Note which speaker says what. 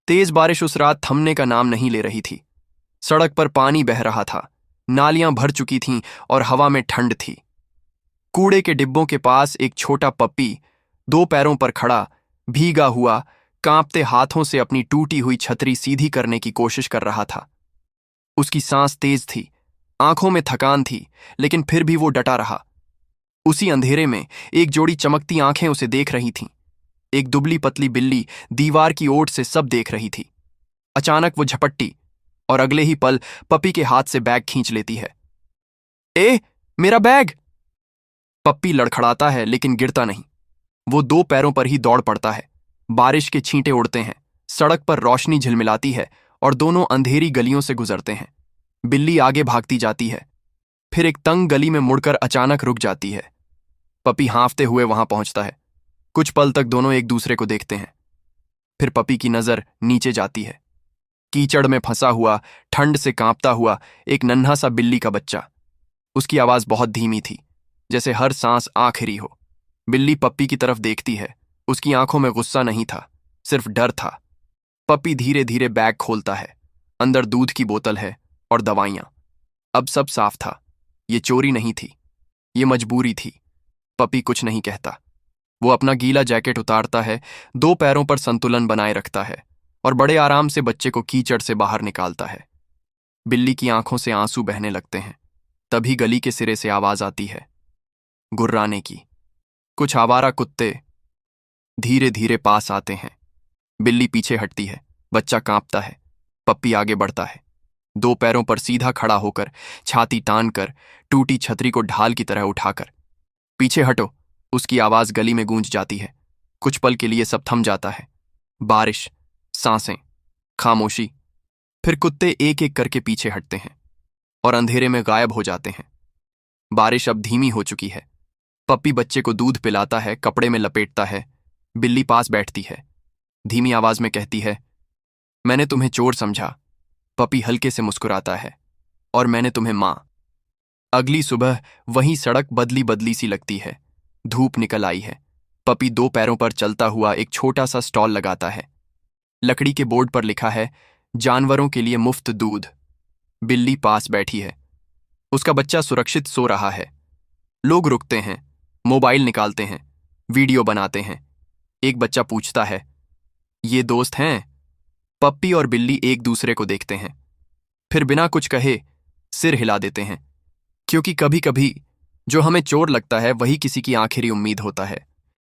Speaker 1: तेज बारिश उस रात थमने का नाम नहीं ले रही थी। सड़क पर पानी बह रहा था, नालियां भर चुकी थीं और हवा में ठंड थी। कूड़े के डिब्बों के पास एक छोटा पप्पी दो पैरों पर खड़ा, भीगा हुआ, कांपते हाथों से अपनी टूटी हुई छतरी सीधी करने की कोशिश कर रहा था। उसकी सांस तेज थी, आंखों में थकान थी, लेकिन फिर भी वो डटा रहा। उसी अंधेरे में एक जोड़ी चमकती आंखें उसे देख रही थीं। एक दुबली पतली बिल्ली दीवार की ओट से सब देख रही थी। अचानक वो झपट्टी और अगले ही पल पप्पी के हाथ से बैग खींच लेती है। ए, मेरा बैग! पप्पी लड़खड़ाता है लेकिन गिरता नहीं। वो दो पैरों पर ही दौड़ पड़ता है। बारिश के छींटे उड़ते हैं, सड़क पर रोशनी झिलमिलाती है और दोनों अंधेरी गलियों से गुजरते हैं। बिल्ली आगे भागती जाती है, फिर एक तंग गली में मुड़कर अचानक रुक जाती है। पप्पी हाँफते हुए वहां पहुंचता है। कुछ पल तक दोनों एक दूसरे को देखते हैं। फिर पप्पी की नजर नीचे जाती है। कीचड़ में फंसा हुआ, ठंड से कांपता हुआ एक नन्हा सा बिल्ली का बच्चा। उसकी आवाज बहुत धीमी थी, जैसे हर सांस आखिरी हो। बिल्ली पप्पी की तरफ देखती है। उसकी आंखों में गुस्सा नहीं था, सिर्फ डर था। पप्पी धीरे धीरे बैग खोलता है। अंदर दूध की बोतल है और दवाइयां। अब सब साफ था। ये चोरी नहीं थी, ये मजबूरी थी। पप्पी कुछ नहीं कहता। वो अपना गीला जैकेट उतारता है, दो पैरों पर संतुलन बनाए रखता है और बड़े आराम से बच्चे को कीचड़ से बाहर निकालता है। बिल्ली की आंखों से आंसू बहने लगते हैं। तभी गली के सिरे से आवाज आती है, गुर्राने की। कुछ आवारा कुत्ते धीरे धीरे पास आते हैं। बिल्ली पीछे हटती है, बच्चा कांपता है। पप्पी आगे बढ़ता है, दो पैरों पर सीधा खड़ा होकर, छाती तान कर, टूटी छतरी को ढाल की तरह उठाकर। पीछे हटो, उसकी आवाज गली में गूंज जाती है। कुछ पल के लिए सब थम जाता है। बारिश, सांसें, खामोशी। फिर कुत्ते एक एक करके पीछे हटते हैं और अंधेरे में गायब हो जाते हैं। बारिश अब धीमी हो चुकी है। पप्पी बच्चे को दूध पिलाता है, कपड़े में लपेटता है। बिल्ली पास बैठती है, धीमी आवाज में कहती है, मैंने तुम्हें चोर समझा। पप्पी हल्के से मुस्कुराता है, और मैंने तुम्हें मां। अगली सुबह वही सड़क बदली बदली सी लगती है। धूप निकल आई है। पप्पी दो पैरों पर चलता हुआ एक छोटा सा स्टॉल लगाता है। लकड़ी के बोर्ड पर लिखा है, जानवरों के लिए मुफ्त दूध। बिल्ली पास बैठी है। उसका बच्चा सुरक्षित सो रहा है। लोग रुकते हैं, मोबाइल निकालते हैं, वीडियो बनाते हैं। एक बच्चा पूछता है, ये दोस्त हैं? पप्पी और बिल्ली एक दूसरे को देखते हैं, फिर बिना कुछ कहे सिर हिला देते हैं, क्योंकि कभी कभी जो हमें चोर लगता है वही किसी की आखिरी उम्मीद होता है।